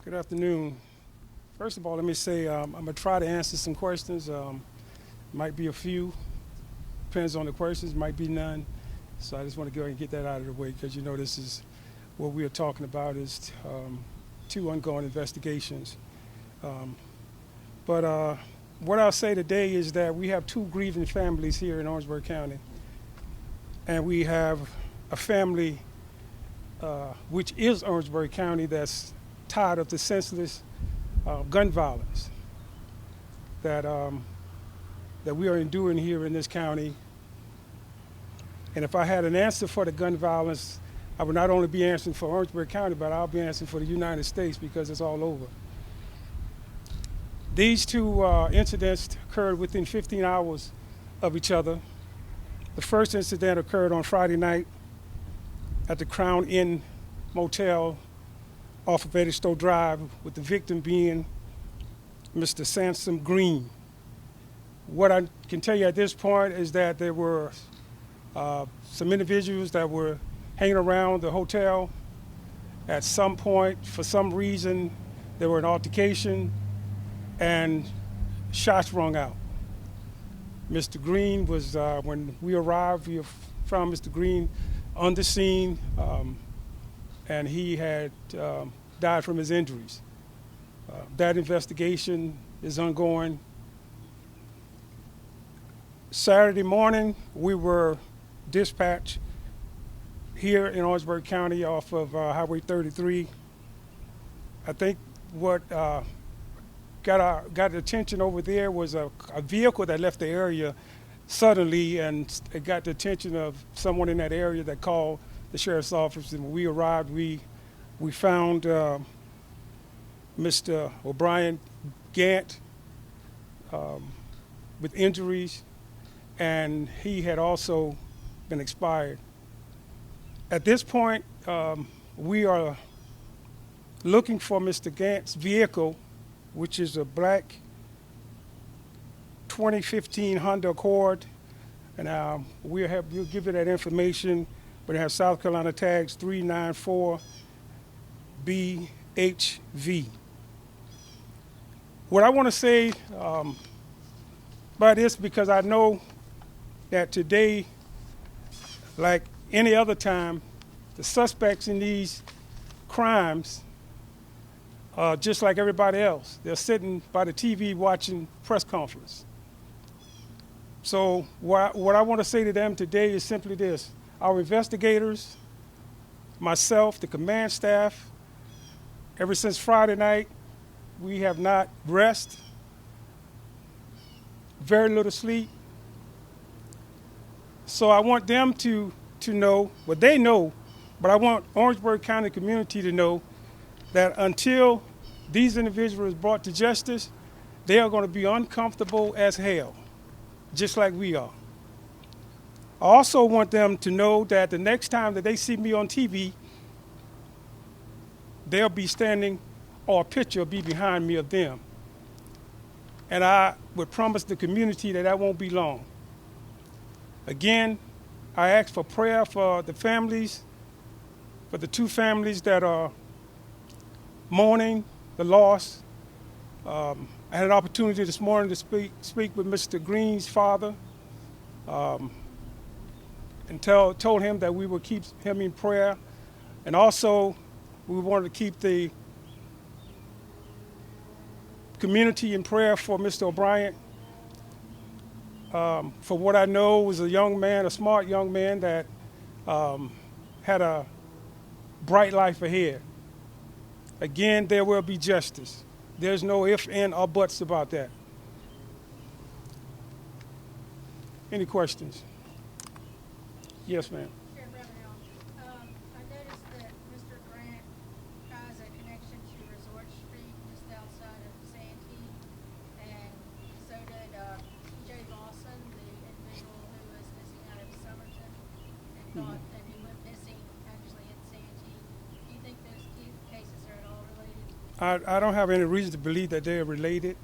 Good afternoon. First of all, let me say I'm going to try to answer some questions. Might be a few, depends on the questions, might be none. So I just want to go ahead and get that out of the way because this is what we are talking about is two ongoing investigations. But what I'll say today is that we have two grieving families here in Orangeburg County. And we have a family, which is Orangeburg County, that's tired of the senseless gun violence that we are enduring here in this county. And if I had an answer for the gun violence, I would not only be answering for Orangeburg County, but I'll be answering for the United States because it's all over. These two incidents occurred within 15 hours of each other. The first incident occurred on Friday night at the Crown Inn Motel off of Edisto Drive, with the victim being Mr. Sansom Green. What I can tell you at this point is that there were some individuals that were hanging around the hotel. At some point, for some reason, there were an altercation and shots rung out. Mr. Green was, when we arrived, we found Mr. Green on the scene, and he had died from his injuries. That investigation is ongoing. Saturday morning, we were dispatched here in Orangeburg County off of Highway 33. I think what got attention over there was a vehicle that left the area suddenly, and it got the attention of someone in that area that called the sheriff's office. And when we arrived, we found Mr. O'Brien Gant with injuries, and he had also been expired. At this point, we are looking for Mr. Gant's vehicle, which is a black 2015 Honda Accord, and we'll give you that information, but it has South Carolina tags 394BHV. What I want to say by this, because I know that today, like any other time, the suspects in these crimes, just like everybody else, they're sitting by the TV watching press conference. So what I want to say to them today is simply this. Our investigators, myself, the command staff, ever since Friday night, we have not rested, very little sleep. So I want them to know, what they know, but I want Orangeburg County community to know that until these individuals are brought to justice, they are going to be uncomfortable as hell, just like we are. I also want them to know that the next time that they see me on TV, they'll be standing, or a picture will be behind me of them. And I would promise the community that won't be long. Again, I ask for prayer for the families, for the two families that are mourning the loss. I had an opportunity this morning to speak with Mr. Green's father, and told him that we would keep him in prayer. And also, we wanted to keep the community in prayer for Mr. O'Brien. For what I know, was a young man, a smart young man that had a bright life ahead. Again, there will be justice. There's no ifs, ands, or buts about that. Any questions? Yes, ma'am. Sheriff Ravenell, I noticed that Mr. Grant has a connection to Resort Street just outside of Santee, and so did Jay Lawson, the individual who was missing out of Somerton, and thought that he went missing actually in Santee. Do you think those two cases are at all related? I don't have any reason to believe that they are related.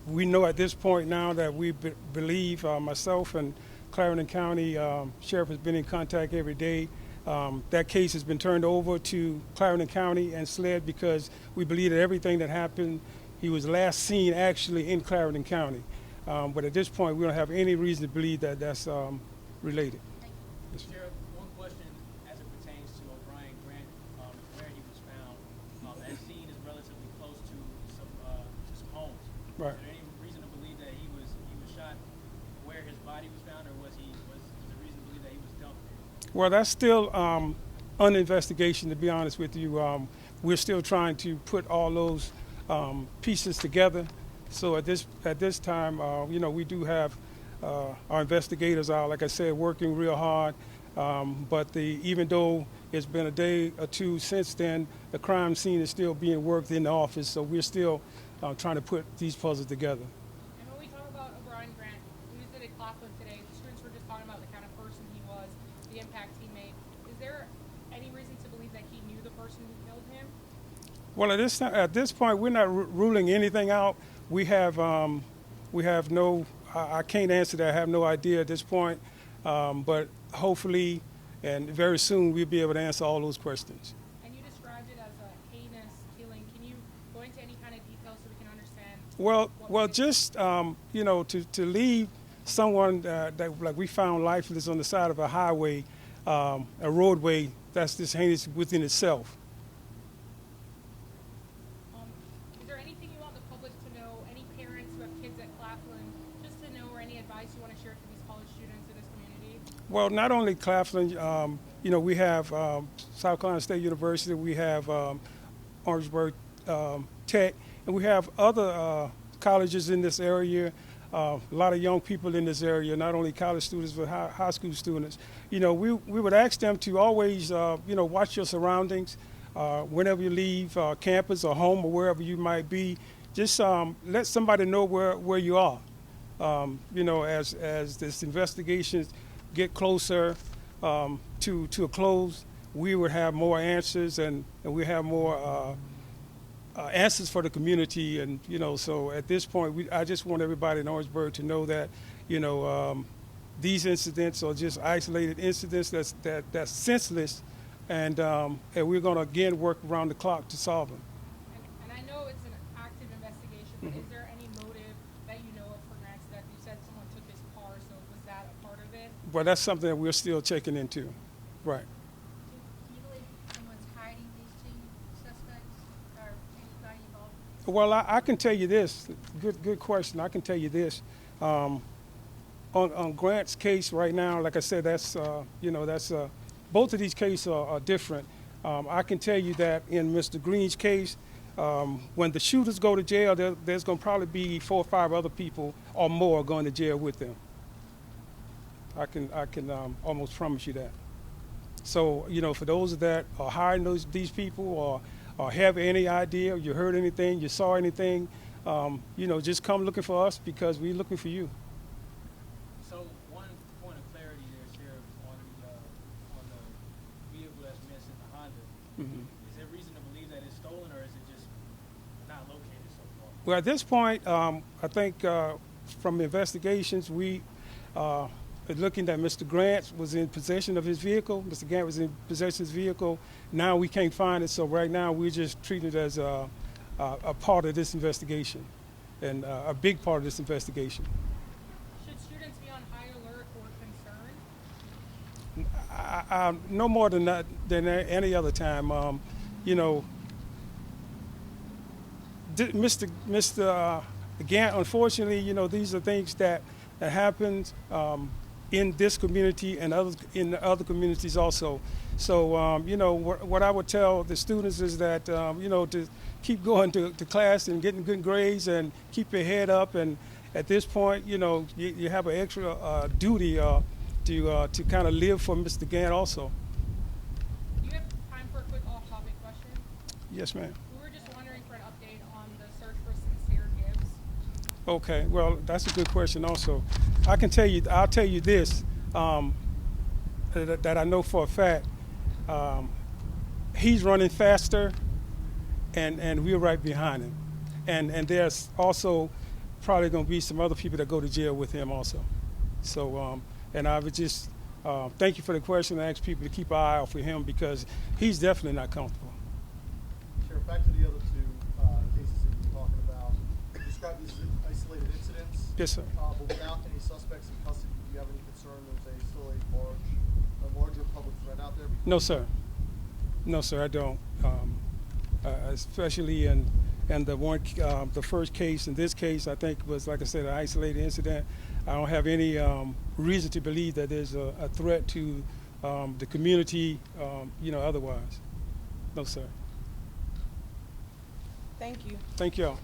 We know at this point now that we believe, myself and Clarendon County Sheriff has been in contact every day, That case has been turned over to Clarendon County and SLED because we believe that everything that happened, he was last seen actually in Clarendon County. But at this point, we don't have any reason to believe that that's related. Yes, sir. Sheriff, one question as it pertains to O'Brien Grant, where he was found. That scene is relatively close to some homes. Right. Is there any reason to believe that he was shot where his body was found, or was there reason to believe that he was dumped there? Well, that's still under investigation, to be honest with you. We're still trying to put all those pieces together. So at this time, we do have our investigators are, like I said, working real hard. But even though it's been a day or two since then, the crime scene is still being worked in the office. So we're still trying to put these puzzles together. And when we talk about O'Brien Grant, we used it at Claflin today. The students were just talking about the kind of person he was, the impact he made. Is there any reason to believe that he knew the person who killed him? Well, at this point, we're not ruling anything out. We have no. I can't answer that. I have no idea at this point. But hopefully, and very soon, we'll be able to answer all those questions. And you described it as a heinous killing. Can you go into any kind of details so we can understand? Well, just to leave someone that like we found lifeless on the side of a highway, a roadway. That's just heinous within itself. Is there anything you want the public to know? Any parents who have kids at Claflin, just to know, or any advice you want to share to these college students in this community? Well, not only Claflin, we have South Carolina State University, we have Orangeburg Tech, and we have other colleges in this area. A lot of young people in this area, not only college students but high school students. We would ask them to always, watch your surroundings. Whenever you leave campus or home or wherever you might be, just let somebody know where you are. As this investigation get closer to a close, we would have more answers and we have more answers for the community. And so at this point, I just want everybody in Orangeburg to know that these incidents are just isolated incidents that's senseless. And we're going to, again, work around the clock to solve them. And I know it's an active investigation, but is there any motive that you know of for Grant's death? You said someone took his car, so was that a part of it? Well, that's something that we're still checking into. Right. Do you believe someone's hiding these two suspects or anybody involved? Well, I can tell you this. Good question. I can tell you this. On Grant's case right now, like I said, that's both of these cases are different. I can tell you that in Mr. Green's case, when the shooters go to jail, there's going to probably be 4 or 5 other people or more going to jail with them. I can almost promise you that. So, for those that are hiring these people or have any idea, you heard anything, you saw anything, just come looking for us because we're looking for you. So one point of clarity there, Sheriff, on the vehicle that's missing, the Honda. Mm-hmm. Is there reason to believe that it's stolen, or is it just not located so far? Well, at this point, I think from investigations, we are looking that Mr. Grant was in possession of his vehicle. Mr. Grant was in possession of his vehicle. Now we can't find it, so right now we're just treating it as a part of this investigation and a big part of this investigation. Should students be on high alert or concerned? No more than that, than any other time. Mr. Gant, unfortunately, these are things that happen in this community and in other communities also. So, what I would tell the students is that, to keep going to class and getting good grades and keep your head up. And at this point, you have an extra duty to kind of live for Mr. Gant also. Do you have time for a quick off-topic question? Yes, ma'am. We were just wondering for an update on the search for Sincere Gibbs. Okay, well, that's a good question also. I'll tell you this, that I know for a fact. He's running faster, and we're right behind him. And there's also probably going to be some other people that go to jail with him also. So, and I would just thank you for the question. I ask people to keep an eye out for him because he's definitely not comfortable. Sheriff, back to the other two cases that you were talking about. You described these as isolated incidents. Yes, sir. But without any suspects in custody, do you have any concern there's still a larger public threat out there? No, sir. No, sir, I don't. Especially in the first case. In this case, I think was, like I said, an isolated incident. I don't have any reason to believe that there's a threat to the community, otherwise. No, sir. Thank you. Thank y'all.